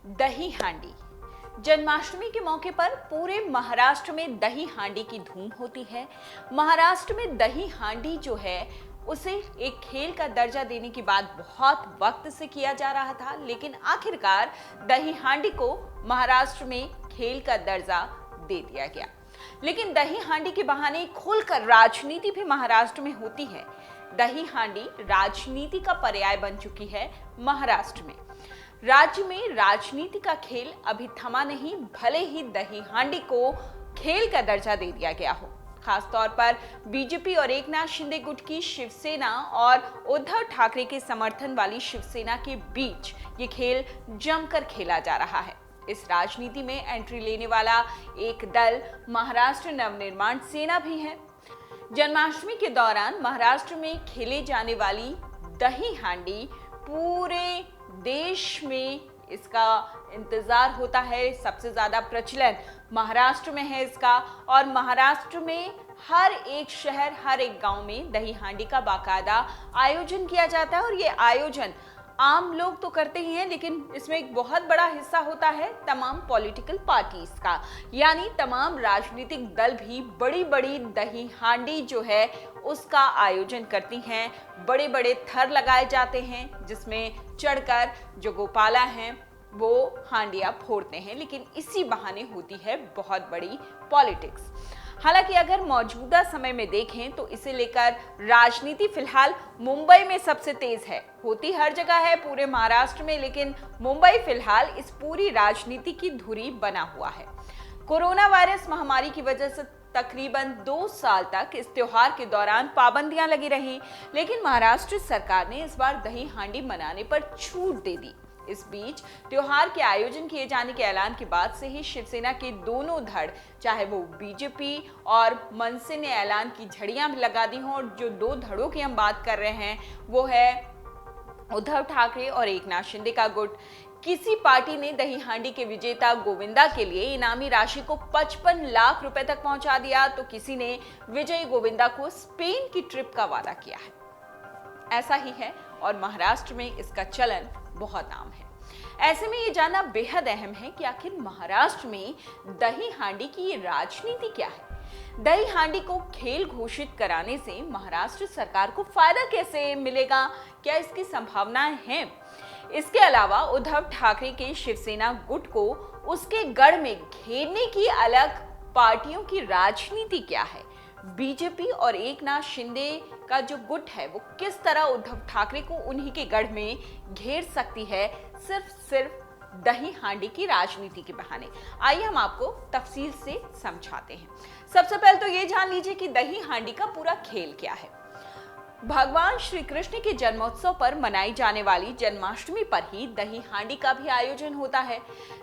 दही हांडी। जन्माष्टमी के मौके पर पूरे महाराष्ट्र में दही हांडी की धूम होती है। महाराष्ट्र में दही हांडी जो है उसे एक खेल का दर्जा देने की बात बहुत वक्त से किया जा रहा था, लेकिन आखिरकार दही हांडी को महाराष्ट्र में खेल का दर्जा दे दिया गया। लेकिन दही हांडी के बहाने खुलकर राजनीति भी महाराष्ट्र में होती है। दही हांडी राजनीति का पर्याय बन चुकी है महाराष्ट्र में। राज्य में राजनीति का खेल अभी थमा नहीं, भले ही दही हांडी को खेल का दर्जा दे दिया गया हो। खासतौर पर बीजेपी और एकनाथ शिंदे गुट की शिवसेना और उद्धव ठाकरे के समर्थन वाली शिवसेना के बीच ये खेल जमकर खेला जा रहा है। इस राजनीति में एंट्री लेने वाला एक दल महाराष्ट्र नवनिर्माण सेना भी है। जन्माष्टमी के दौरान महाराष्ट्र में खेले जाने वाली दही हांडी पूरे देश में इसका इंतजार होता है। सबसे ज्यादा प्रचलन महाराष्ट्र में है इसका, और महाराष्ट्र में हर एक शहर, हर एक गांव में दही हांडी का बाकायदा आयोजन किया जाता है। और ये आयोजन आम लोग तो करते ही हैं, लेकिन इसमें एक बहुत बड़ा हिस्सा होता है तमाम पॉलिटिकल पार्टीज का, यानी तमाम राजनीतिक दल भी बड़ी बड़ी दही हांडी जो है उसका आयोजन करती हैं। बड़े बड़े थर लगाए जाते हैं जिसमें चढ़कर जो गोपाला हैं वो हांडियां फोड़ते हैं, लेकिन इसी बहाने होती है बहुत बड़ी पॉलिटिक्स। हालांकि अगर मौजूदा समय में देखें तो इसे लेकर राजनीति फिलहाल मुंबई में सबसे तेज है। होती हर जगह है पूरे महाराष्ट्र में, लेकिन मुंबई फिलहाल इस पूरी राजनीति की धुरी बना हुआ है। कोरोना वायरस महामारी की वजह से तकरीबन 2 साल तक इस त्योहार के दौरान पाबंदियां लगी रहीं, लेकिन महाराष्ट्र सरकार ने इस बार दही हांडी मनाने पर छूट दे दी। इस बीच त्योहार के आयोजन किए जाने के ऐलान के बाद से ही शिवसेना के दोनों धड़, चाहे वो बीजेपी और मनसे ने ऐलान की झड़ियां भी लगा दी हों, और जो 2 धड़ों की हम बात कर रहे हैं वो है उद्धव ठाकरे और एकनाथ शिंदे का गुट। किसी पार्टी ने दही हांडी के विजेता गोविंदा के लिए इनामी राशि को 55 लाख रुपए तक पहुंचा दिया, तो किसी ने विजयी गोविंदा को स्पेन की ट्रिप का वादा किया है। ऐसा ही है, और महाराष्ट्र में इसका चलन बहुत आम है। ऐसे में ये जानना बेहद अहम है कि आखिर महाराष्ट्र में दही हांडी की ये राजनीति क्या है। दही हांडी को खेल घोषित कराने से महाराष्ट्र सरकार को फायदा कैसे मिलेगा, क्या इसकी संभावनाएं हैं? इसके अलावा उद्धव ठाकरे के शिवसेना गुट को उसके गढ़ में घेरने की अलग पार्टियों की राजनीति क्या है? बीजेपी और एकनाथ शिंदे का जो गुट है वो किस तरह उद्धव ठाकरे को उन्हीं के गढ़ में घेर सकती है सिर्फ दही हांडी की राजनीति के बहाने? आइए हम आपको तफसील से समझाते हैं। सबसे पहले तो ये जान लीजिए कि दही हांडी का पूरा खेल क्या है। भगवान श्री कृष्ण के जन्मोत्सव पर मनाई जाने वाली जन्माष्टमी पर ही दही हांडी का भी आयोजन होता है।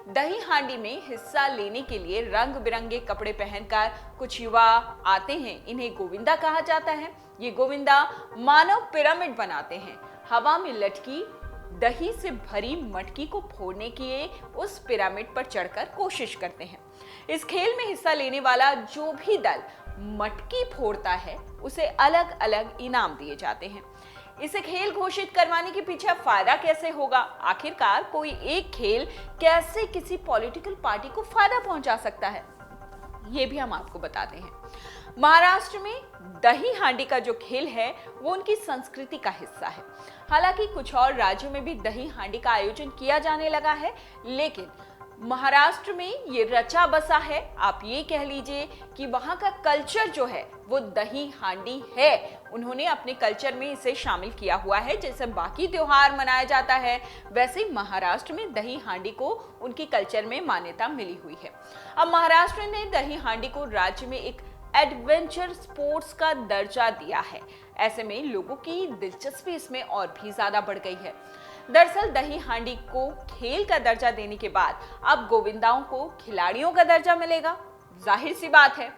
दही हांडी में हिस्सा लेने के लिए रंग बिरंगे कपड़े पहनकर कुछ युवा आते हैं। इन्हें गोविंदा कहा जाता है। ये गोविंदा मानव पिरामिड बनाते हैं। हवा में लटकी दही से भरी मटकी को फोड़ने की उस पिरामिड पर चढ़कर कोशिश करते हैं। इस खेल में हिस्सा लेने वाला जो भी दल मटकी फोड़ता है उसे अलग अलग इनाम दिए जाते हैं। इसे खेल घोषित करवाने के पीछे फायदा कैसे होगा? आखिरकार कोई एक खेल कैसे किसी पॉलिटिकल पार्टी को फायदा पहुंचा सकता है, ये भी हम आपको बताते हैं। महाराष्ट्र में दही हांडी का जो खेल है वो उनकी संस्कृति का हिस्सा है। हालांकि कुछ और राज्यों में भी दही हांडी का आयोजन किया जाने लगा है, लेकिन महाराष्ट्र में ये रचा बसा है। आप ये कह लीजिए कि वहां का कल्चर जो है वो दही हांडी है। उन्होंने अपने कल्चर में इसे शामिल किया हुआ है। जैसे बाकी त्योहार मनाया जाता है वैसे महाराष्ट्र में दही हांडी को उनकी कल्चर में मान्यता मिली हुई है। अब महाराष्ट्र ने दही हांडी को राज्य में एक एडवेंचर स्पोर्ट्स का दर्जा दिया है। ऐसे में लोगों की दिलचस्पी इसमें और भी ज्यादा बढ़ गई है। दरअसल दही हांडी को खेल का दर्जा देने के बाद अब गोविंदाओं को खिलाड़ियों का दर्जा मिलेगा। जाहिर सी बात है,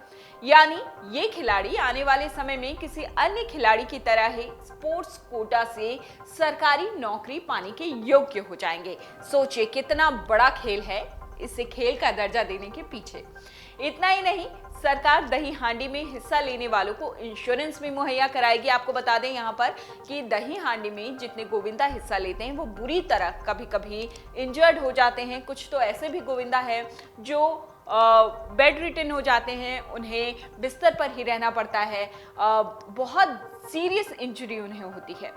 यानी ये खिलाड़ी आने वाले समय में किसी अन्य खिलाड़ी की तरह ही स्पोर्ट्स कोटा से सरकारी नौकरी पाने के योग्य हो जाएंगे। सोचिए कितना बड़ा खेल है इसे खेल का दर्जा देने के पीछे। इतना ही नहीं, सरकार दही हांडी में हिस्सा लेने वालों को इंश्योरेंस भी मुहैया कराएगी। आपको बता दें यहाँ पर कि दही हांडी में जितने गोविंदा हिस्सा लेते हैं वो बुरी तरह कभी कभी इंजर्ड हो जाते हैं। कुछ तो ऐसे भी गोविंदा है जो बेड रिटन हो जाते हैं, उन्हें बिस्तर पर ही रहना पड़ता है, बहुत सीरियस इंजरी उन्हें होती है।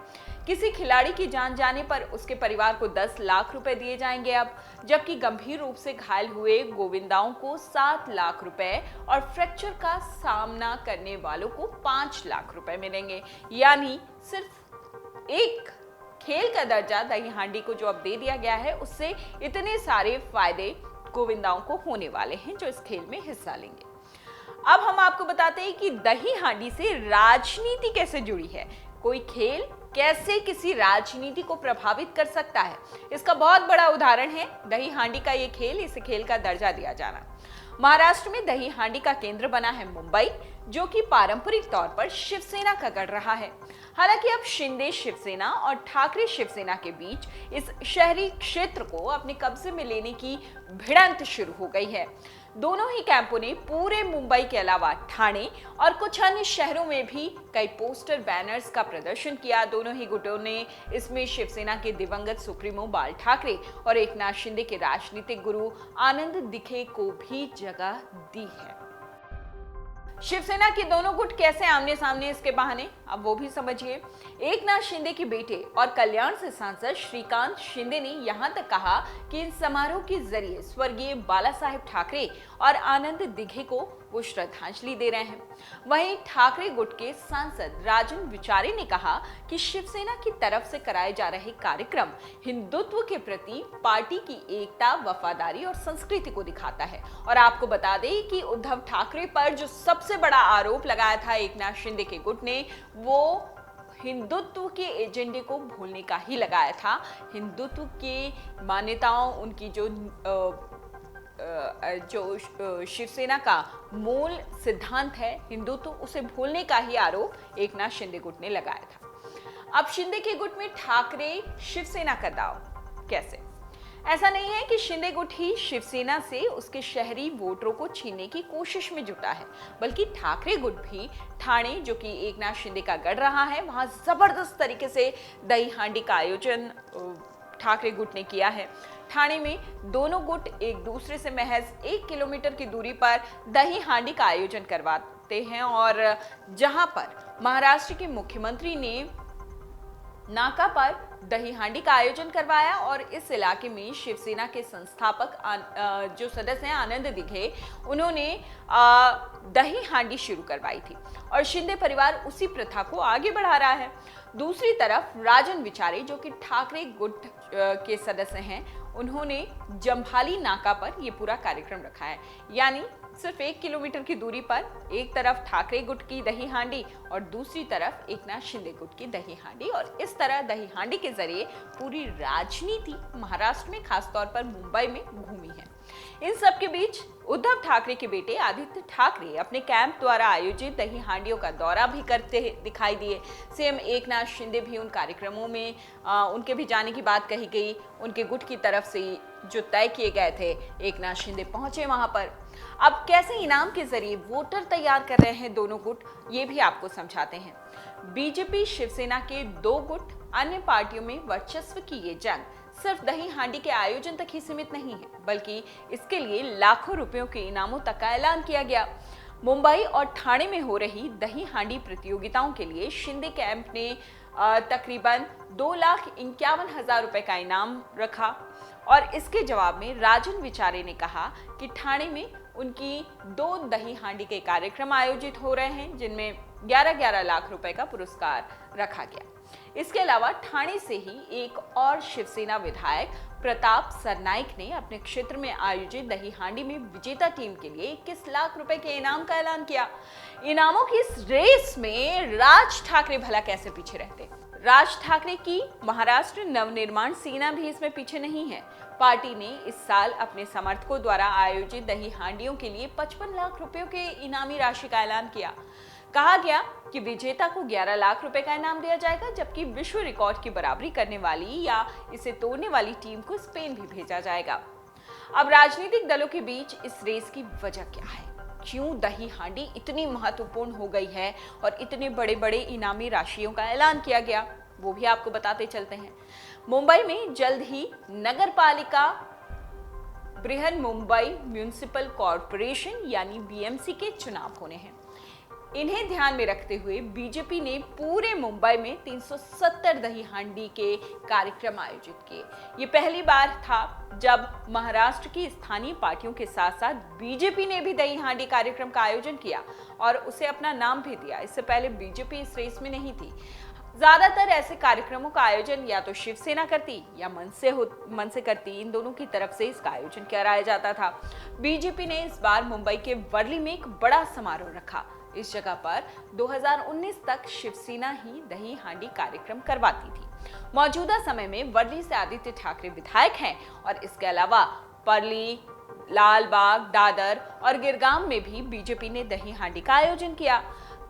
किसी खिलाड़ी की जान जाने पर उसके परिवार को 10 लाख रुपए दिए जाएंगे अब, जबकि गंभीर रूप से घायल हुए गोविंदाओं को 7 लाख रुपए और फ्रैक्चर का सामना करने वालों को 5 लाख रुपए मिलेंगे। यानी सिर्फ एक खेल का दर्जा दही हांडी को जो अब दे दिया गया है, उससे इतने सारे फायदे गोविंदाओं को होने वाले हैं जो इस खेल में हिस्सा लेंगे। अब हम आपको बताते हैं कि दही हांडी से राजनीति कैसे जुड़ी है। कोई खेल कैसे किसी राजनीति को प्रभावित कर सकता है, इसका बहुत बड़ा उदाहरण है दही हांडी का ये खेल, इसे खेल का दर्जा दिया जाना। महाराष्ट्र में दही हांडी का केंद्र बना है मुंबई, जो कि पारंपरिक तौर पर शिवसेना का गढ़ रहा है। हालांकि अब शिंदे शिवसेना और ठाकरे शिवसेना के बीच इस शहरी क्षेत्र को अपने कब्जे में लेने की भिड़ंत शुरू हो गई है। दोनों ही कैंपों ने पूरे मुंबई के अलावा ठाणे और कुछ अन्य शहरों में भी कई पोस्टर बैनर्स का प्रदर्शन किया। दोनों ही गुटों ने इसमें शिवसेना के दिवंगत सुप्रीमो बाल ठाकरे और एकनाथ शिंदे के राजनीतिक गुरु आनंद दिघे को भी जगह दी है। शिवसेना के दोनों गुट कैसे आमने सामने इसके बहाने, अब वो भी समझिए। एकनाथ शिंदे के बेटे और कल्याण से सांसद श्रीकांत शिंदे ने यहां तक कहा कि इन समारोह के जरिए स्वर्गीय बाला साहेब ठाकरे और आनंद दिघे को वो श्रद्धांजलि दे रहे हैं। वहीं ठाकरे गुट के सांसद राजन विचारे ने कहा कि शिवसेना की तरफ से कराए जा रहे कार्यक्रम हिंदुत्व के प्रति पार्टी की एकता, वफादारी और संस्कृति को दिखाता है। और आपको बता दें कि उद्धव ठाकरे पर जो सबसे बड़ा आरोप लगाया था एकनाथ शिंदे के गुट ने, वो हिंदुत्व के एजेंडे को भूलने का ही लगाया था। हिंदुत्व की मान्यताओं, उनकी जो शिवसेना का मूल सिद्धांत है हिंदुत्व, उसे भूलने का ही आरोप एकनाथ शिंदे गुट ने लगाया था। अब शिंदे के गुट में ठाकरे शिवसेना का दांव कैसे? ऐसा नहीं है कि शिंदे गुट ही शिवसेना से उसके शहरी वोटरों को छीनने की कोशिश में जुटा है, बल्कि ठाकरे गुट भी ठाणे, जो कि एकनाथ शिंदे का गढ़ रहा है, वहां जबरदस्त तरीके से दही हांडी का आयोजन ठाकरे गुट ने किया है। ठाणे में दोनों गुट एक दूसरे से महज 1 किलोमीटर की दूरी पर दही हांडी का आयोजन करवाते हैं और जहां पर महाराष्ट्र के मुख्यमंत्री ने नाका पर दही हांडी का आयोजन करवाया और इस इलाके में शिवसेना के संस्थापक जो सदस्य हैं आनंद दिघे, उन्होंने दही हांडी शुरू करवाई थी और शिंदे परिवार उसी प्रथा को आगे बढ़ा रहा है। दूसरी तरफ राजन विचारे, जो कि ठाकरे गुट के सदस्य हैं, उन्होंने जंभाली नाका पर यह पूरा कार्यक्रम रखा है। यानी सिर्फ 1 किलोमीटर की दूरी पर एक तरफ ठाकरे गुट की दही हांडी और दूसरी तरफ एकनाथ शिंदे गुट की दही हांडी, और इस तरह दही हांडी के जरिए पूरी राजनीति महाराष्ट्र में, खासतौर पर मुंबई में घूमी है। इन सब के बीच उद्धव ठाकरे के बेटे आदित्य ठाकरे अपने कैंप द्वारा आयोजित दही हांडियों का दौरा भी करते दिखाई दिए। सीएम एकनाथ शिंदे भी उन कार्यक्रमों में उनके भी जाने की बात कही गई। उनके गुट की तरफ से जो तय किए गए थे, एकनाथ शिंदे पहुंचे वहां पर। अब कैसे इनाम के जरिए वोटर तैयार कर रहे हैं दोनों गुट, ये भी आपको समझाते हैं। बीजेपी शिवसेना के 2 गुट, अन्य पार्टियों में वर्चस्व की ये जंग सिर्फ दही हांडी के आयोजन तक ही सीमित नहीं है, बल्कि इसके लिए लाखों रुपयों के इनामों तक का ऐलान किया गया। मुंबई और ठाणे में हो रही दही हांडी प्रतियोगिताओं के लिए शिंदे कैंप ने तकरीबन 2,51,000 रुपए का इनाम रखा और इसके जवाब में राजन विचारे ने कहा कि ठाणे में उनकी 2 दही हांडी के कार्यक्रम आयोजित हो रहे हैं, जिनमें 11-11 लाख रुपए का पुरस्कार रखा गया। इसके अलावा ठाणे से ही एक और शिवसेना विधायक प्रताप सरनाइक ने अपने क्षेत्र में आयोजित दही हांडी में विजेता टीम के लिए 21 लाख रुपए के इनाम का ऐलान किया। इनामों की इस रेस में राज ठाकरे भला कैसे पीछे रहते? राज ठाकरे की महाराष्ट्र नवनिर्माण सेना भी इसमें पीछे नहीं है। पार्टी ने इस साल अपने समर्थकों द्वारा आयोजित दही हांडियों के लिए 55 लाख रुपयों के इनामी राशि का ऐलान किया। कहा गया कि विजेता को 11 लाख रुपए का इनाम दिया जाएगा, जबकि विश्व रिकॉर्ड की बराबरी करने वाली या इसे तोड़ने वाली टीम को स्पेन भी भेजा जाएगा। अब राजनीतिक दलों के बीच इस रेस की वजह क्या है? क्यों दही हांडी इतनी महत्वपूर्ण हो गई है और इतने बड़े बड़े इनामी राशियों का ऐलान किया गया, वो भी आपको बताते चलते हैं। मुंबई में जल्द ही नगर पालिका बृहन मुंबई म्यूनिसिपल कॉरपोरेशन यानी बीएमसी के चुनाव होने हैं। इन्हें ध्यान में रखते हुए बीजेपी ने पूरे मुंबई में 370 दही हांडी के कार्यक्रम आयोजित किए। ये पहली बार था जब महाराष्ट्र की स्थानीय पार्टियों के साथ साथ बीजेपी ने भी दही हांडी कार्यक्रम का आयोजन किया और उसे अपना नाम भी दिया। इससे पहले बीजेपी इस रेस में नहीं थी। ज्यादातर ऐसे कार्यक्रमों का आयोजन या तो शिवसेना करती या मन से करती, इन दोनों की तरफ से इसका आयोजन कराया जाता था। बीजेपी ने इस बार मुंबई के वर्ली में एक बड़ा समारोह रखा। इस जगह पर 2019 तक शिवसेना ही दही हांडी कार्यक्रम करवाती थी। मौजूदा समय में वर्ली से आदित्य ठाकरे विधायक हैं और इसके अलावा परली, लालबाग, दादर और गिरगांव में भी बीजेपी ने दही हांडी का आयोजन किया।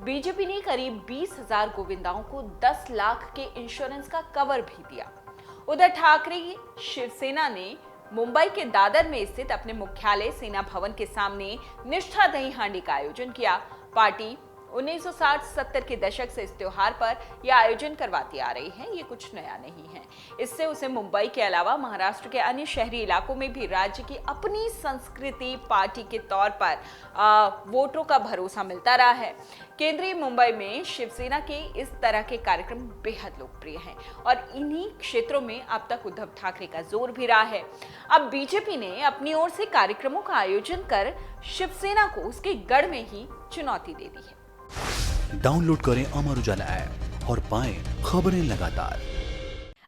बीजेपी ने करीब 20,000 गोविंदाओं को 10 लाख के इंश्योरेंस का कवर भी दिया। उधर ठाकरे शिवसेना ने मुंबई के दादर में स्थित अपने मुख्यालय सेना भवन के सामने निष्ठा दही हांडी का आयोजन किया। पार्टी 1960-70 के दशक से इस त्योहार पर यह आयोजन करवाती आ रही है, ये कुछ नया नहीं है। इससे उसे मुंबई के अलावा महाराष्ट्र के अन्य शहरी इलाकों में भी राज्य की अपनी संस्कृति पार्टी के तौर पर वोटरों का भरोसा मिलता रहा है। केंद्रीय मुंबई में शिवसेना के इस तरह के कार्यक्रम बेहद लोकप्रिय हैं और इन्हीं क्षेत्रों में अब तक उद्धव ठाकरे का जोर भी रहा है। अब बीजेपी ने अपनी ओर से कार्यक्रमों का आयोजन कर शिवसेना को उसके गढ़ में ही चुनौती दे दी है। डाउनलोड करें अमर उजाला ऐप और पाएं खबरें लगातार।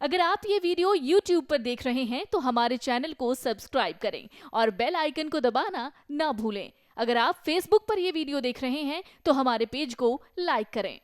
अगर आप ये वीडियो YouTube पर देख रहे हैं तो हमारे चैनल को सब्सक्राइब करें और बेल आइकन को दबाना ना भूलें। अगर आप Facebook पर ये वीडियो देख रहे हैं तो हमारे पेज को लाइक करें।